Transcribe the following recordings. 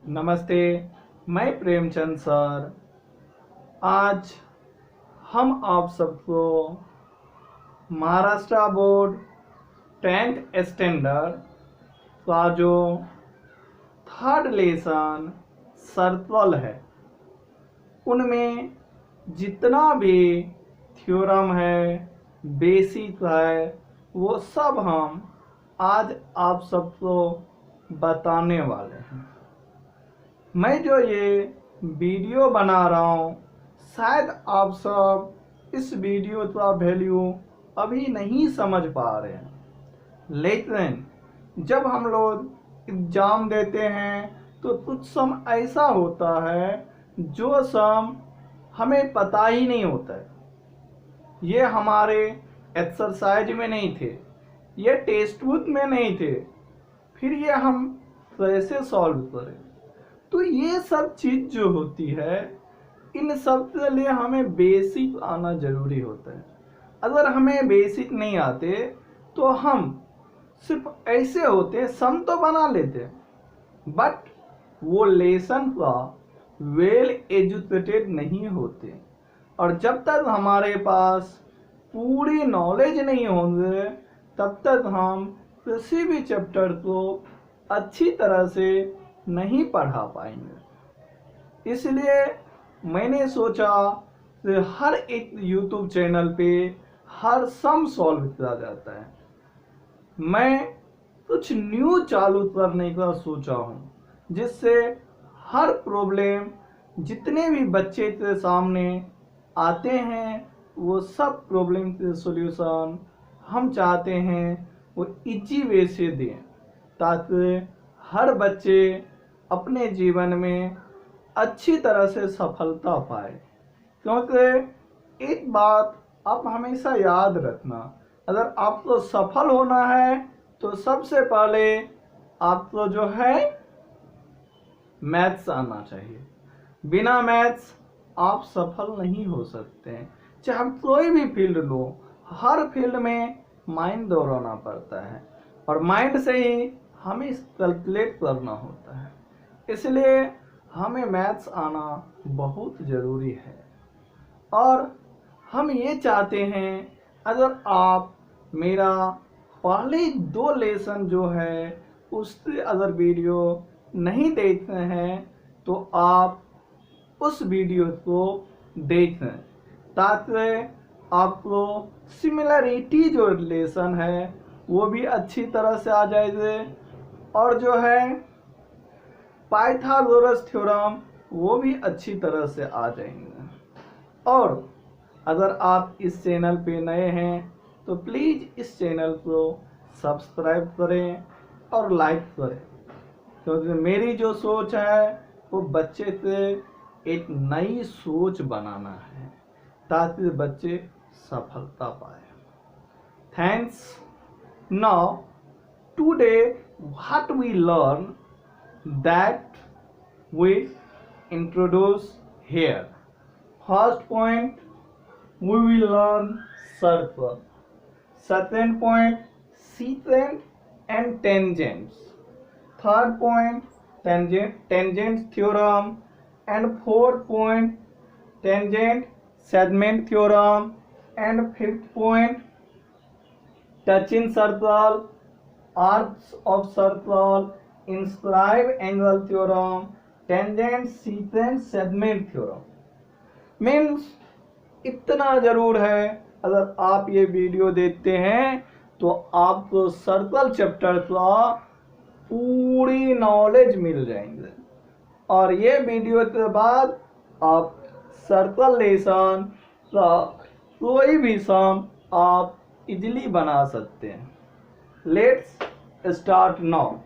नमस्ते। मैं प्रेमचंद सर। आज हम आप सबको महाराष्ट्र बोर्ड 10th स्टैंडर्ड का जो थर्ड लेसन सर्कल है उनमें जितना भी थ्योरम है, बेसिक है, वो सब हम आज आप सबको बताने वाले हैं। मैं जो ये वीडियो बना रहा हूँ, शायद आप सब इस वीडियो का वैल्यू अभी नहीं समझ पा रहे हैं, लेकिन जब हम लोग एग्ज़ाम देते हैं तो कुछ सम ऐसा होता है जो सम हमें पता ही नहीं होता है। ये हमारे एक्सरसाइज में नहीं थे, ये टेक्स्ट बुक में नहीं थे, फिर ये हम कैसे सॉल्व करें। तो ये सब चीज़ जो होती है, इन सब के लिए हमें बेसिक आना ज़रूरी होता है। अगर हमें बेसिक नहीं आते तो हम सिर्फ ऐसे होते, सम तो बना लेते, बट वो लेसन का वेल एजुकेटेड नहीं होते। और जब तक हमारे पास पूरी नॉलेज नहीं होंगे तब तक हम किसी भी चैप्टर को अच्छी तरह से नहीं पढ़ा पाएंगे। इसलिए मैंने सोचा कि हर एक यूट्यूब चैनल पे हर सम सॉल्व किया जाता है। मैं कुछ न्यू चालू करने का सोचा हूँ, जिससे हर प्रॉब्लम जितने भी बच्चे के सामने आते हैं वो सब प्रॉब्लम के सॉल्यूशन हम चाहते हैं वो इजी वे से दें, ताकि हर बच्चे अपने जीवन में अच्छी तरह से सफलता पाए। क्योंकि एक बात आप हमेशा याद रखना, अगर आपको सफल होना है तो सबसे पहले आपको जो है मैथ्स आना चाहिए। बिना मैथ्स आप सफल नहीं हो सकते हैं। चाहे कोई भी फील्ड लो, हर फील्ड में माइंड दौड़ाना पड़ता है और माइंड से ही हमें कैलकुलेट करना होता है। इसलिए हमें मैथ्स आना बहुत ज़रूरी है। और हम ये चाहते हैं, अगर आप मेरा पहले 2 लेसन जो है उससे अगर वीडियो नहीं देखते हैं तो आप उस वीडियो को देखें, ताकि आपको सिमिलरिटी जो रिलेशन है वो भी अच्छी तरह से आ जाएगी, और जो है पाइथागोरस थ्योरम वो भी अच्छी तरह से आ जाएंगे। और अगर आप इस चैनल पे नए हैं तो प्लीज़ इस चैनल को सब्सक्राइब करें और लाइक करें, क्योंकि मेरी जो सोच है वो बच्चे से एक नई सोच बनाना है, ताकि बच्चे सफलता पाए। Thanks. Now today what we learn that we introduce here. First point, we will learn circle. Second point, secant and tangents. Third point, tangent theorem. And fourth point, tangent segment theorem. And fifth point, touching circle, arcs of circle, inscribe angle theorem, tangent sequence segment theorem. Means इतना जरूर है, अगर आप ये video देखते हैं तो आपको सर्कल चैप्टर का पूरी नॉलेज मिल जाएंगे, और ये वीडियो के बाद आप सर्कल लेसन का कोई भी सम आप इजीली बना सकते हैं। Let's start now.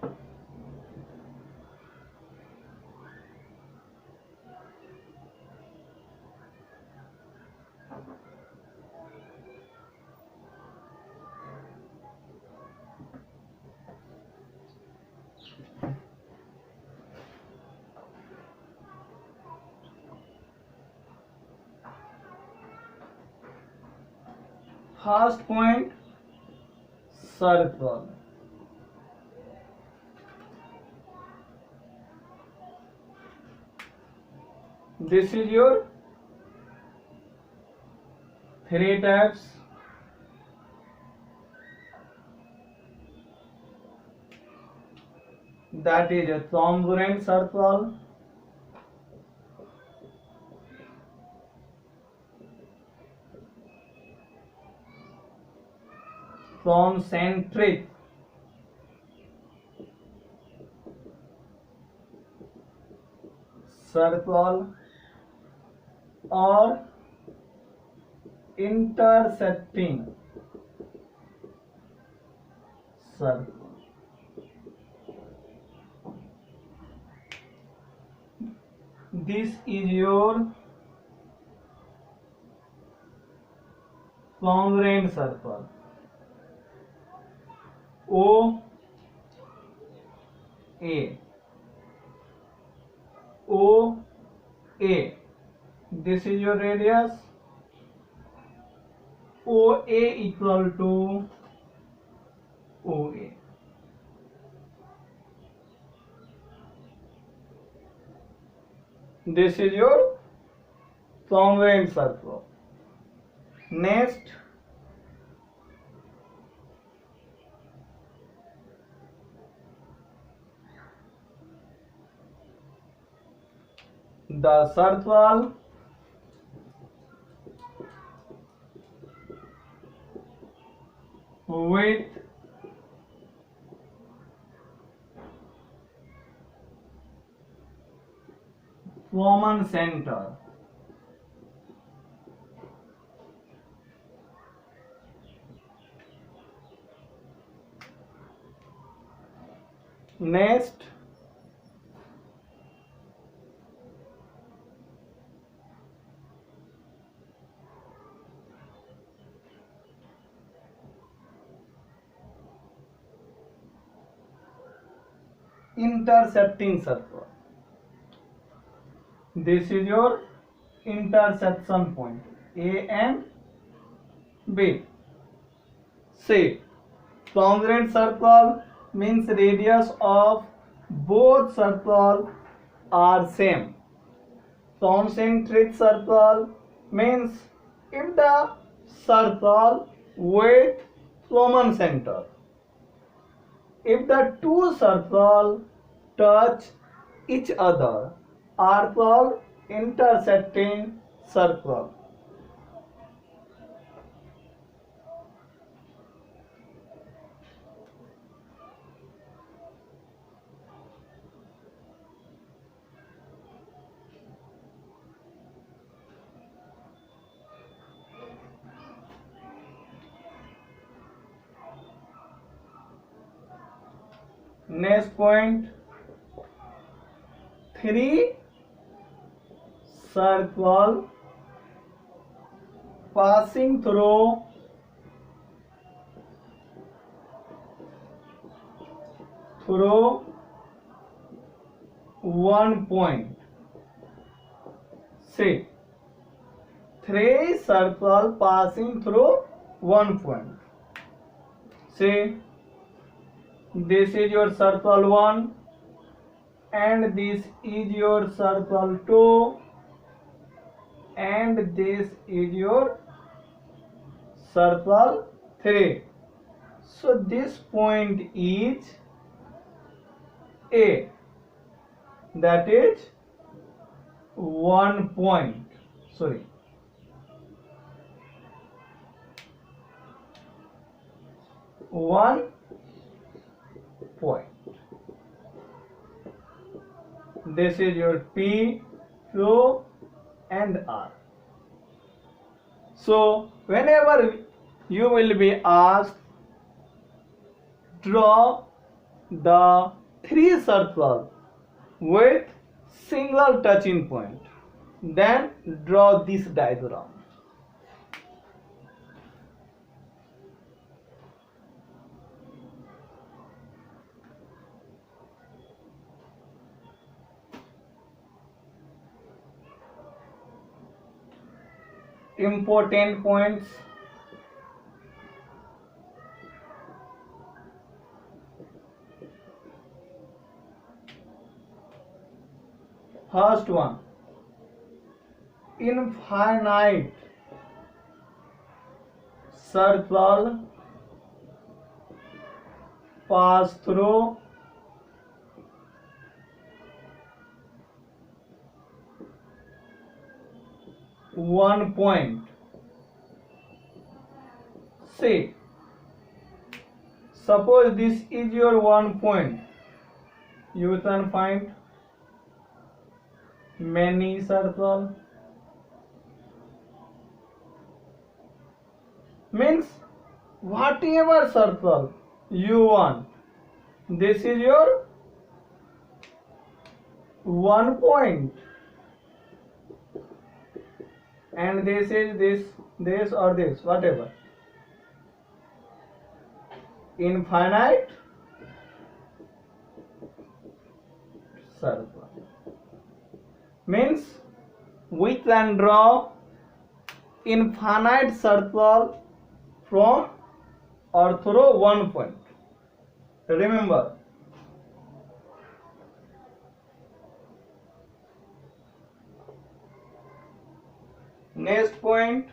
First point, circle. This is your three types. That is a Thomson circle, concentric circle, or intersecting circle. This is your Thomson circle. O A O A. This is your radius. OA equal to OA. This is your Thomson circle. Next, the circle with common center. Next, intercepting circle. This is your intersection point, A and B. See, congruent circle means radius of both circle are same. Concentric circle means if the circle with common center. If the two circles touch each other are called intersecting circle. Next point, three circle passing through one point. See, three circle passing through one point. See, this is your circle 1 and this is your circle 2 and this is your circle 3. So this point is A, that is 1 point. Sorry. One point. This is your P, Q and R. So whenever you will be asked, draw the three circles with single touching point, then draw this diagram. Important points. First one, infinite circle pass through one point. Say, suppose this is your one point. You can find many circles. Means whatever circle you want. This is your one point. And this is this or this, whatever. Infinite circle. Means we can draw infinite circle from or through one point. Remember, next point,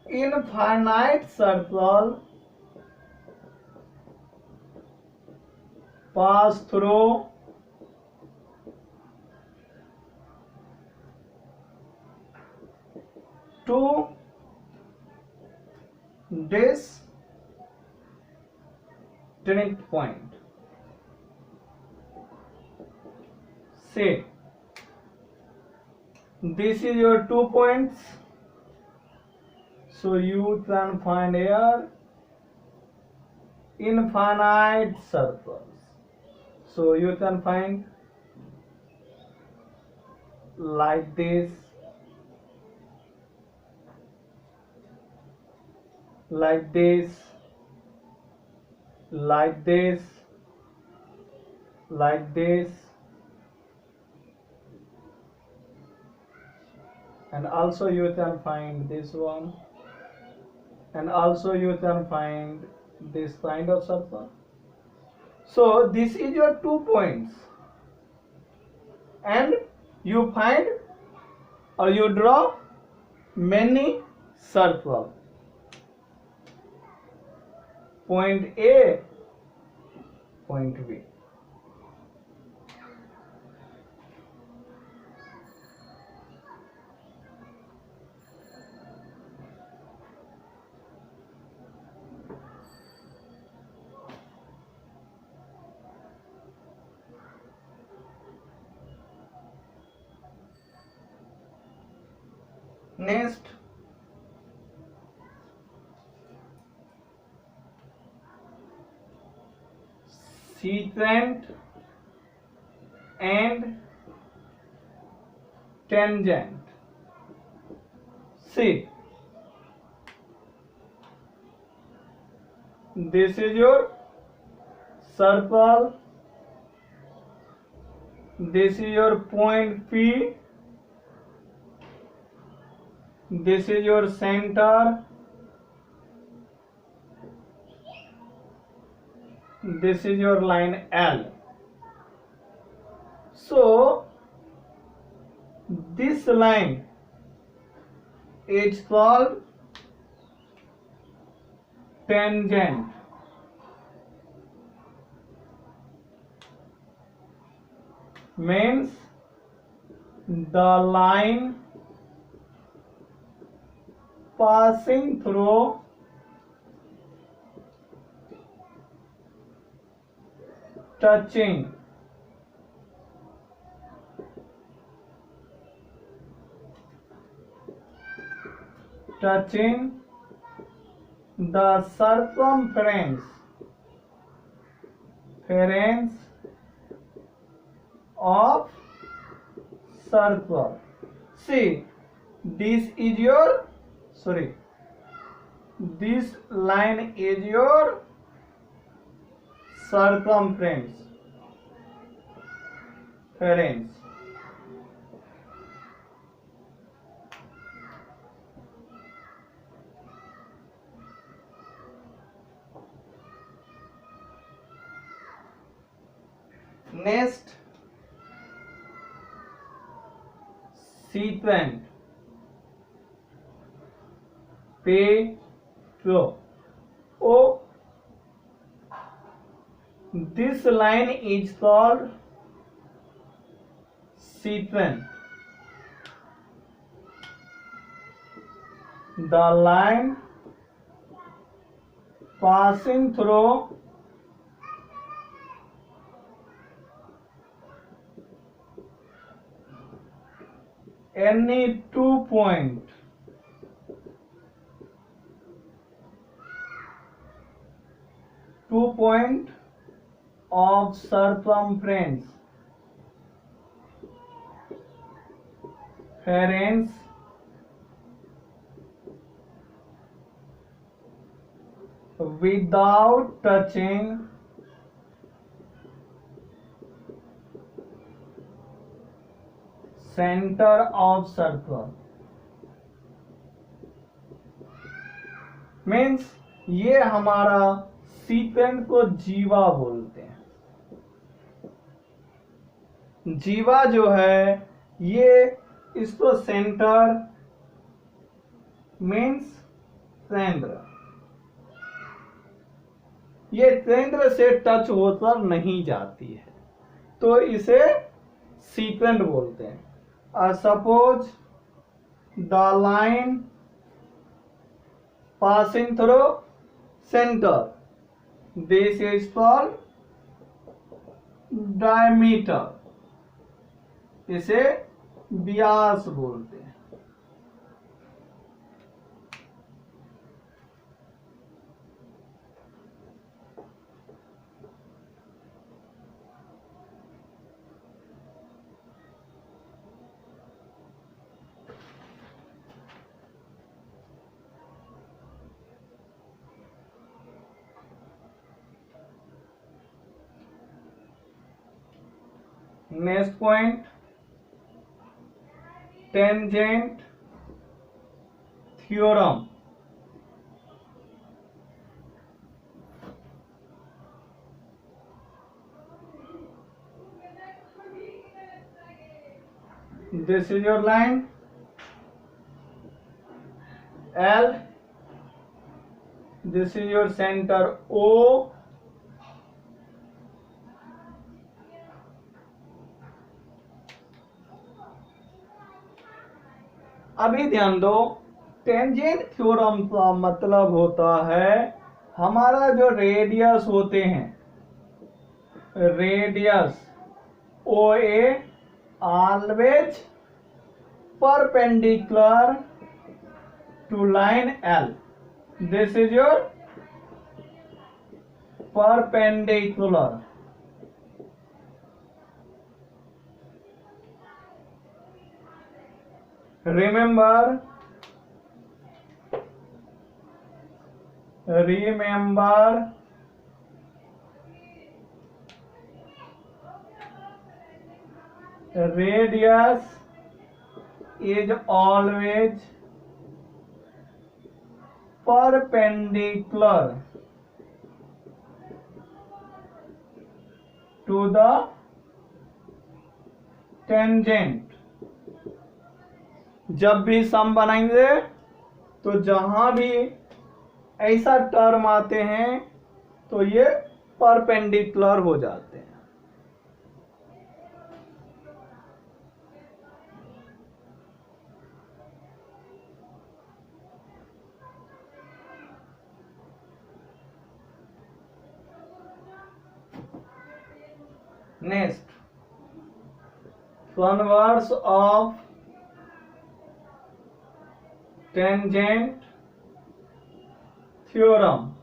infinite circle pass through two distinct point. Say, this is your 2 points, so you can find here infinite circles. So you can find like this, like this, like this, like this, and also you can find this one, and also you can find this kind of circle. So this is your 2 points, and you find or you draw many circles. Point A, point B. Next, secant and tangent. See, this is your circle, this is your point P, this is your center, this is your line L. So this line is called tangent. Means the line passing through touching the circumference of circle. See, this is your this line is your circumference. Next sequent Petro. Oh, this line is called sequent. The line passing through any 2 point of circumference without touching center of circle. Means ये हमारा sequent को जीवा बोलते हैं। जीवा जो है ये इसको सेंटर मीन्स केंद्र, ये केंद्र से टच होकर नहीं जाती है तो इसे सीक्वेंट बोलते हैं। Suppose the line passing through center, this is called diameter, इसे व्यास बोलते हैं। Next point tangent theorem. This is your line L, this is your center O, अभी ध्यान दो टेंजेंट थ्योरम का मतलब होता है हमारा जो रेडियस होते हैं, radius O A always perpendicular to line L. This is your perpendicular. remember radius is always perpendicular to the tangent। जब भी सम बनाएंगे तो जहां भी ऐसा टर्म आते हैं तो ये परपेंडिकुलर हो जाते हैं। Next converse of tangent theorem.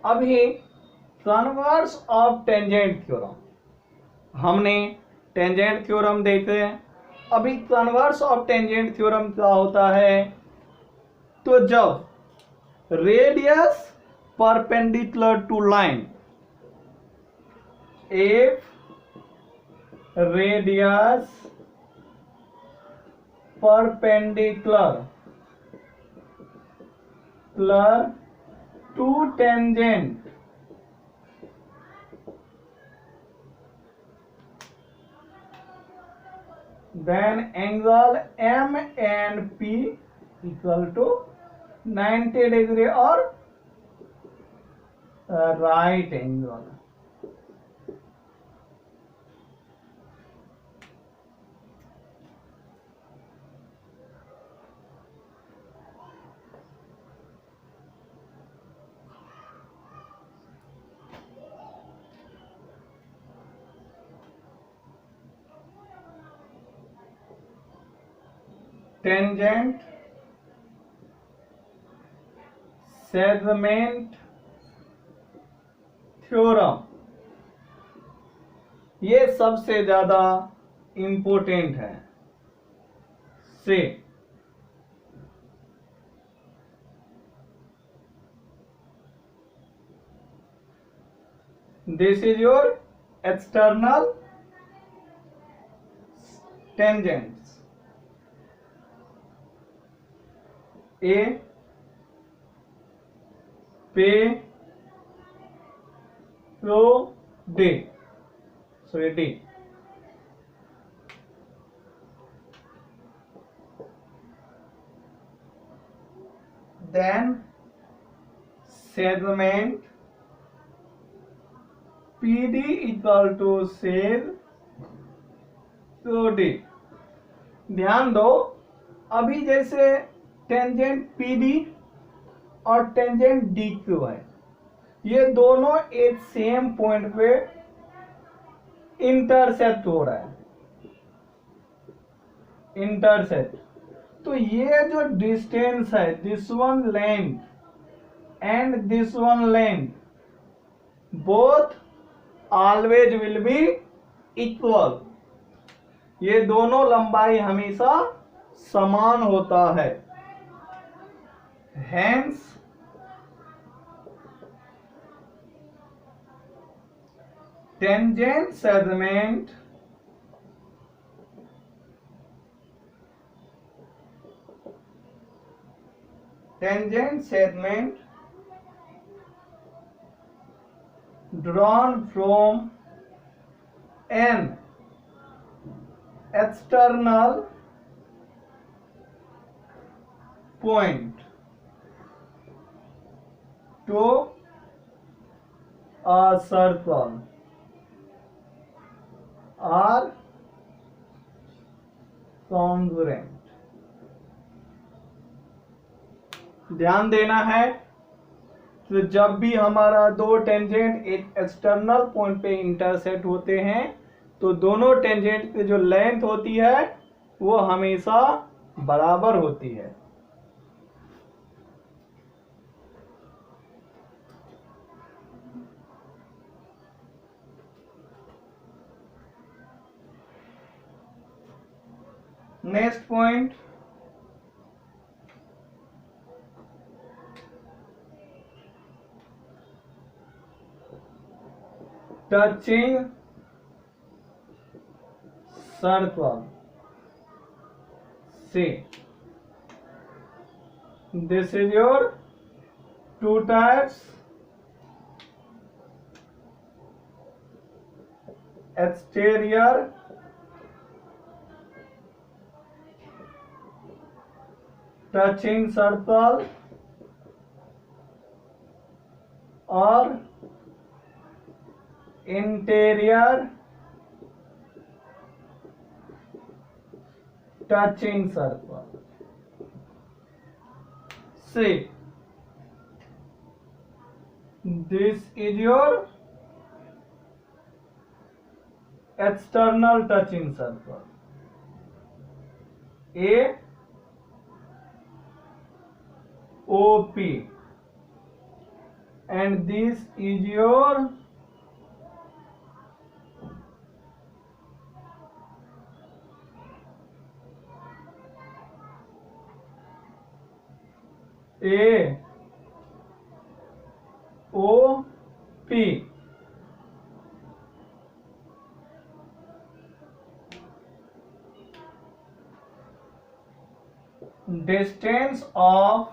अभी कन्वर्स ऑफ टेंजेंट थ्योरम, हमने टेंजेंट थ्योरम देखते हैं। अभी कन्वर्स ऑफ टेंजेंट थ्योरम क्या होता है, तो जब radius perpendicular to line, if radius perpendicular to tangent, then angle M and P equal to 90 degree or right angle. Tangent segment theorem, ये सबसे ज्यादा इंपोर्टेंट है। Say this is your external tangents A पे रो D, so ये D, then segment PD equal to seg D। ध्यान दो, अभी जैसे टेंजेंट PD और टेंजेंट DQ है, ये दोनों एक सेम पॉइंट पे इंटरसेक्ट हो रहा है, इंटरसेक्ट। तो ये जो डिस्टेंस है, this one length and this one length, both always will be equal. ये दोनों लंबाई हमेशा समान होता है। Hence tangent segment drawn from an external point to a circle are congruent। ध्यान देना है, तो जब भी हमारा दो टेंजेंट एक एक्सटर्नल पॉइंट पे इंटरसेक्ट होते हैं, तो दोनों टेंजेंट की जो लेंथ होती है वो हमेशा बराबर होती है। Next point, touching circle. See this is your two types, exterior touching circle और interior touching circle. See this is your external touching circle, AOP, and this is your A O P. Distance of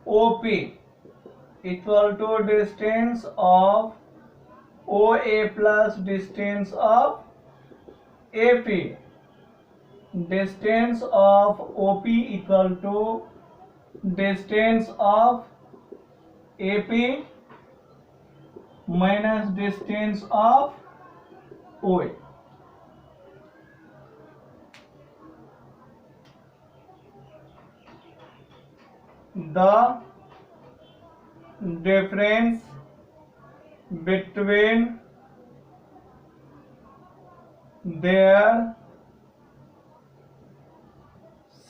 OP equal to distance of OA plus distance of AP. Distance of OP equal to distance of AP minus distance of OA. The difference between their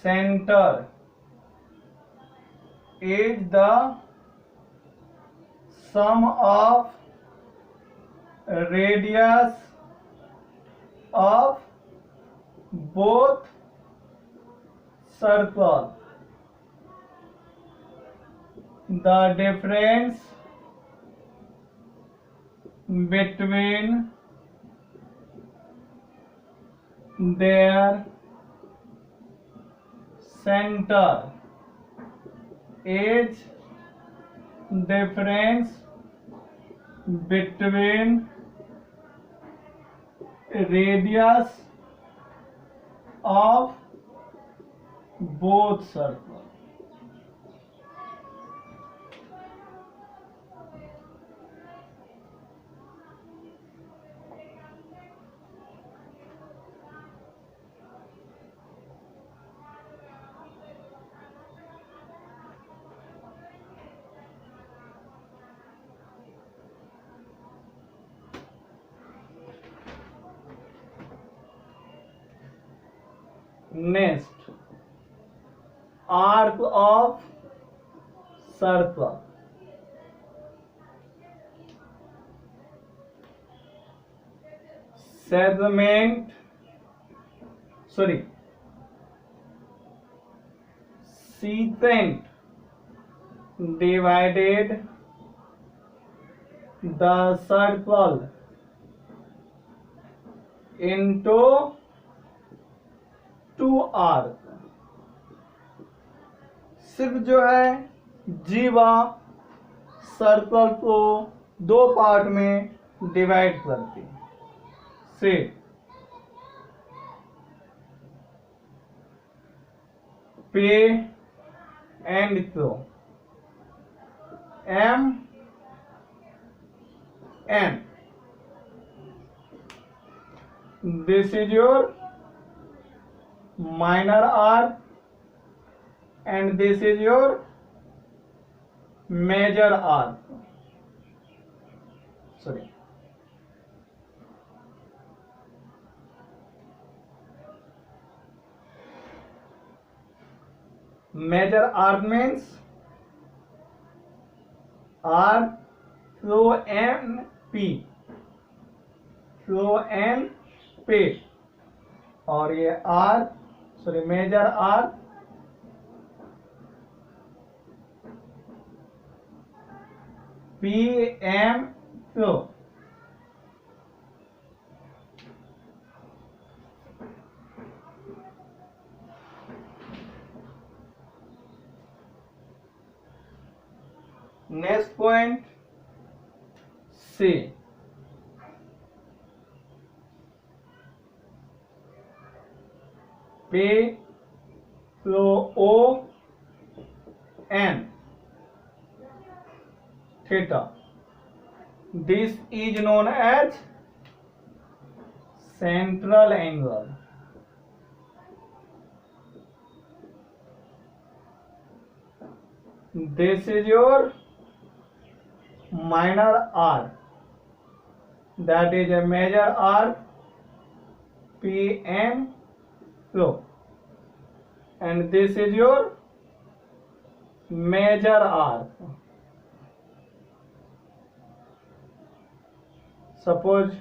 center is the sum of radius of both circles. The difference between their center is difference between radius of both circles. Next, arc of circle. Segment, secant divided the circle into two arc. सिर्फ जो है जीवा circle को दो part में divide करती है. Say P and Q M N. This is your minor arc and this is your major arc. Major arc means arc through NP, through NP. और ये arc major arc P M Q. Next point C. P through O N theta. This is known as central angle. This is your minor arc, that is a major arc P N Q, and this is your major arc. Suppose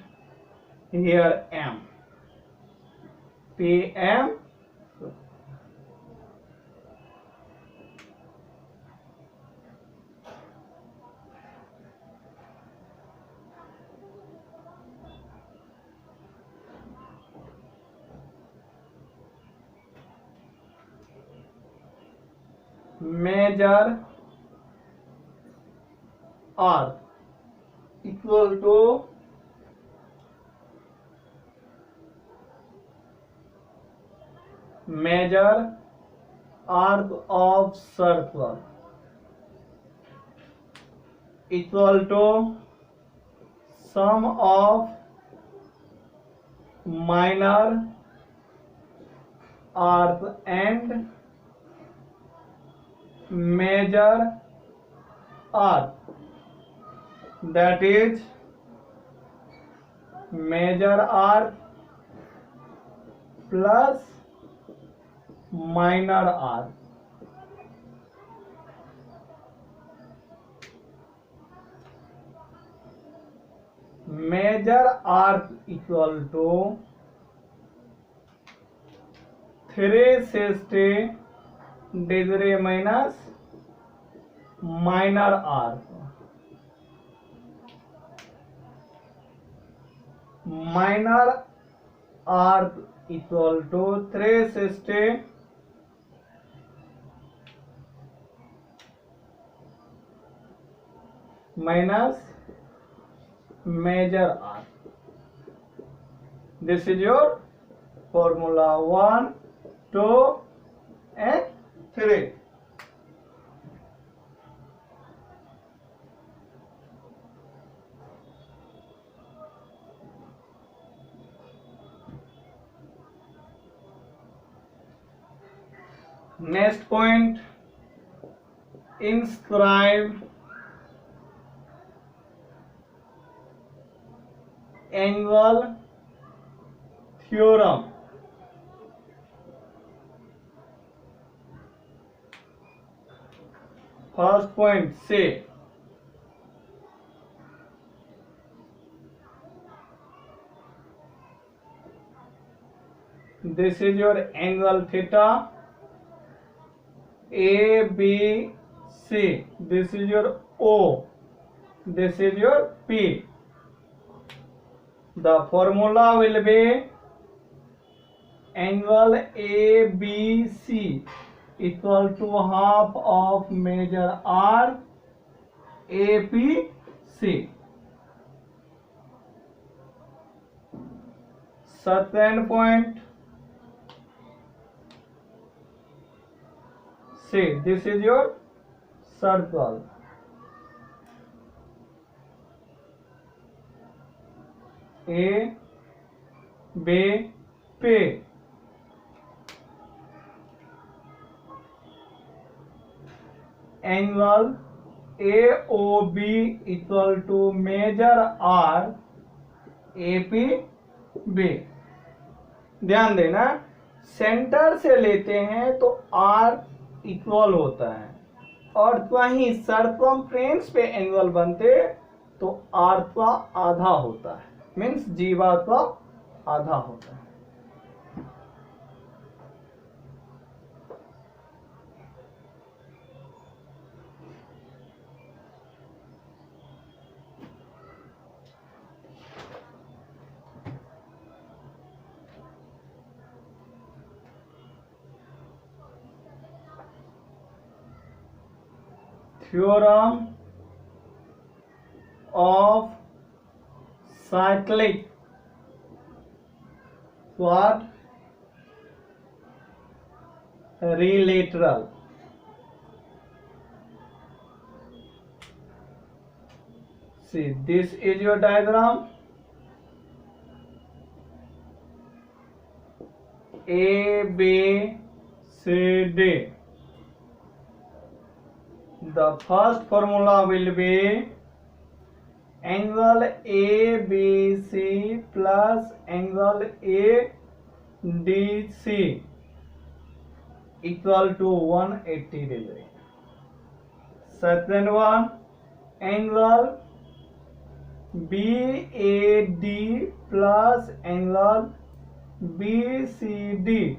here M, P M. Major arc equal to measure arc of circle equal to sum of minor arc and major arc, that is major arc plus minor arc. Major arc equal to 360 degree minus minor arc. Minor arc equal to 360 minus major arc. This is your formula 1, 2 and 3. Next point, inscribe angle theorem. First point, say this is your angle theta A, B, C. This is your O. This is your P. The formula will be angle ABC equal to half of major arc APC. Second point, see, this is your circle. A, B, P. Angle AOB equal to major arc APB. ध्यान देना, centre से लेते हैं तो arc equal होता है, और वहीं सर्कमफ्रेंस पे एंगल बनते तो आर्क का आधा होता है, मीन्स जीवा का आधा होता है. Theorem of cyclic quadrilateral. See, this is your diagram. A, B, C, D. The first formula will be angle ABC plus angle ADC equal to 180 degree. Second one, angle BAD plus angle BCD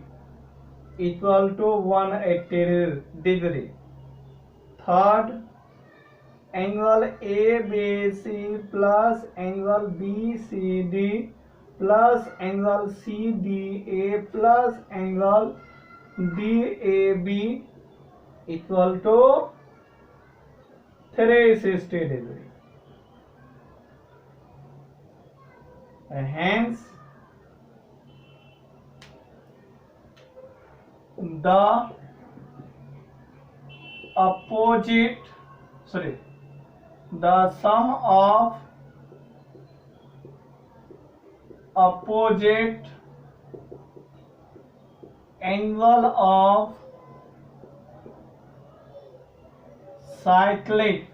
equal to 180 degree. Third, angle ABC plus angle BCD plus angle CDA plus angle DAB equal to 360 degree. Hence, the sum of opposite angle of cyclic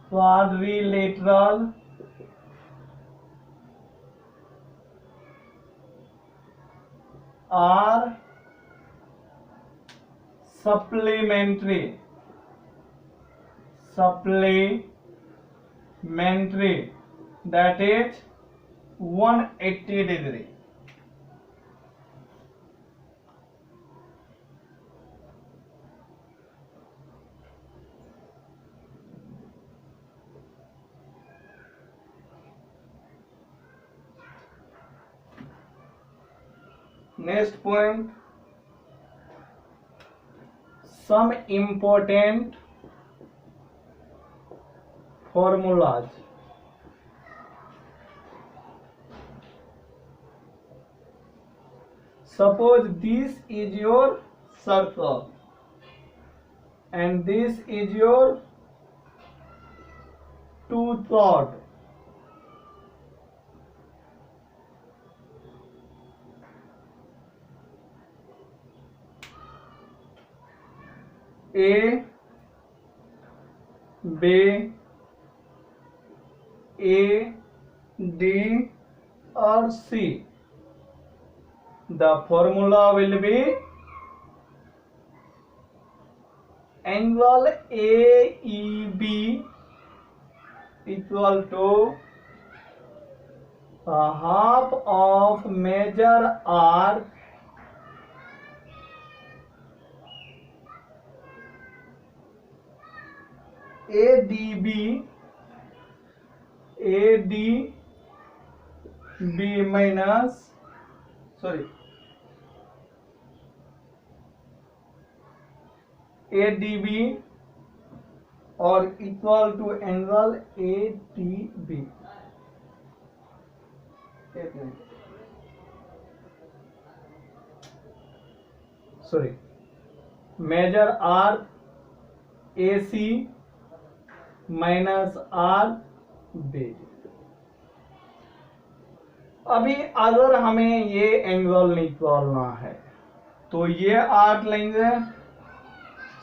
quadrilateral are supplementary, that is 180 degree. Next point, some important formulas. Suppose this is your circle and this is your two-third. A, B, A, D or C. The formula will be angle AEB equal to half of major arc ADB minus ADB or equal to angle ATB. Major arc AC minus R B. अभी अगर हमें ये angle निकालना है तो ये arc लेंगे.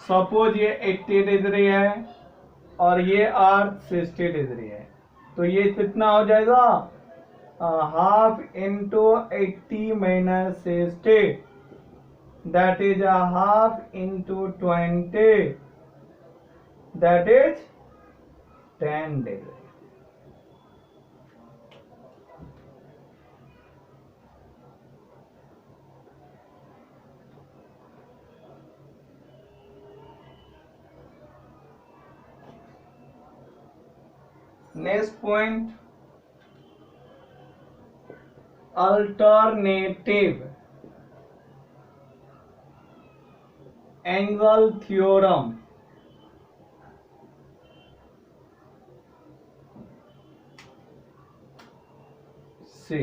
Suppose ये 80 डिग्री है और ये आर्क 60 डिग्री है, तो ये कितना हो जाएगा? Half into 80 minus 60, that is half into 20, that is 10 degree. Next point, alternative angle theorem. से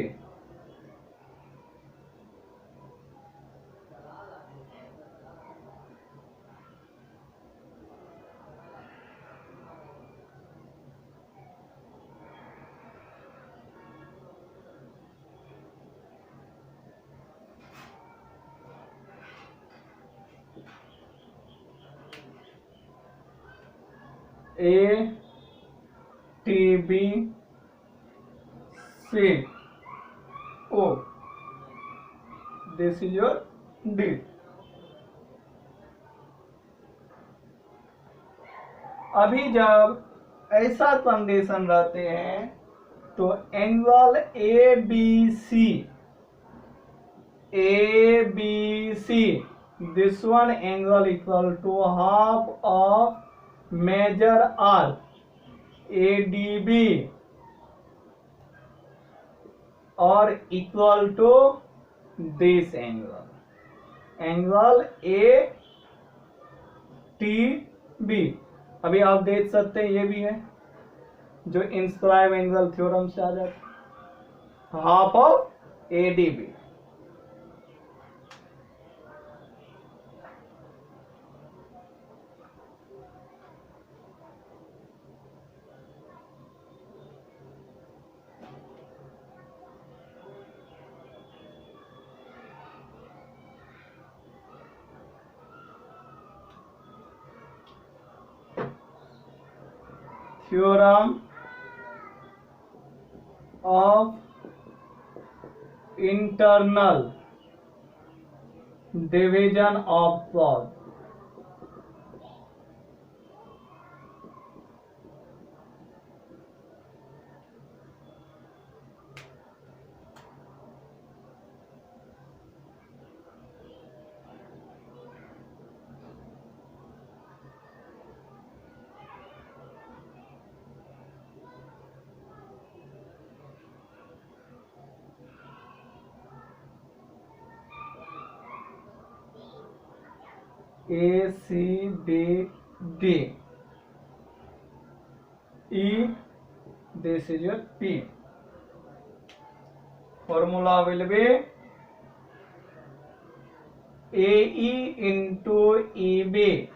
A T B C O. This is your D. अभी जब ऐसा कंडीशन रहते हैं तो angle A B C this one angle equal to half of major arc A D B और equal to this angle. Angle A T B. अभी आप देख सकते हैं ये भी है जो इंस्क्राइब एंगल थ्योरम से आ जाता है, half of A D B. Theorem of internal division of chord। A C B D E, this is your P. Formula will be AE into EB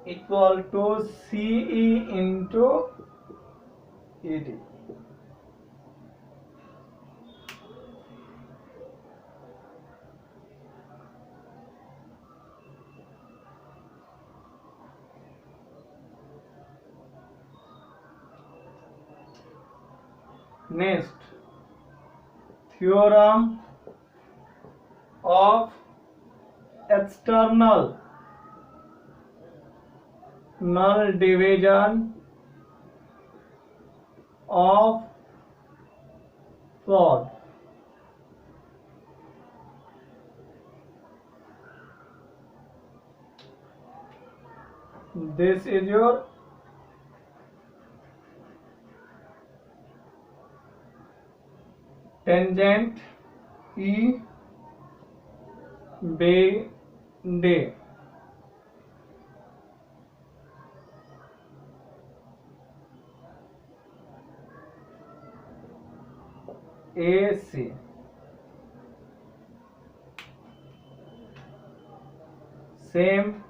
equal to CE into ED. Next, theorem of external null division of chord। This is your tangent E B D AC same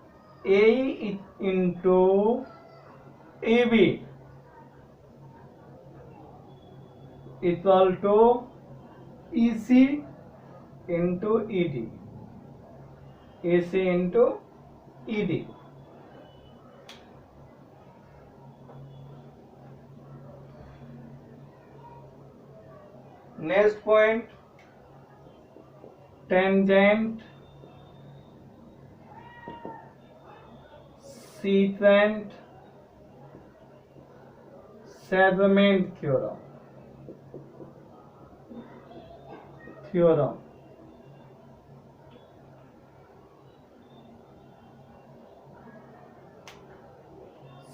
AE into AB equal to EC into ED, AC into ED। Next point, tangent secant segment theorem।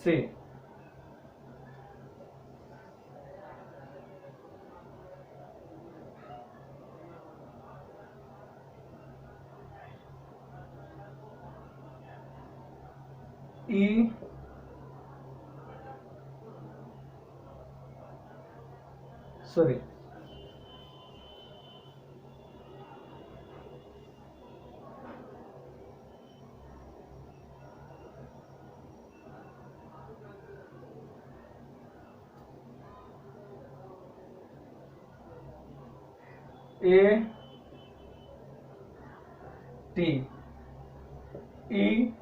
C E sorry A T E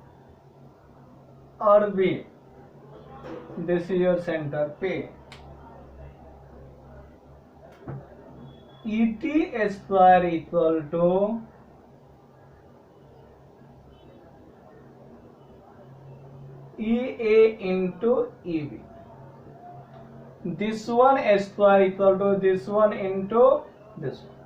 or B, this is your center P। ET square equal to EA into EB, this one square equal to this one into this one।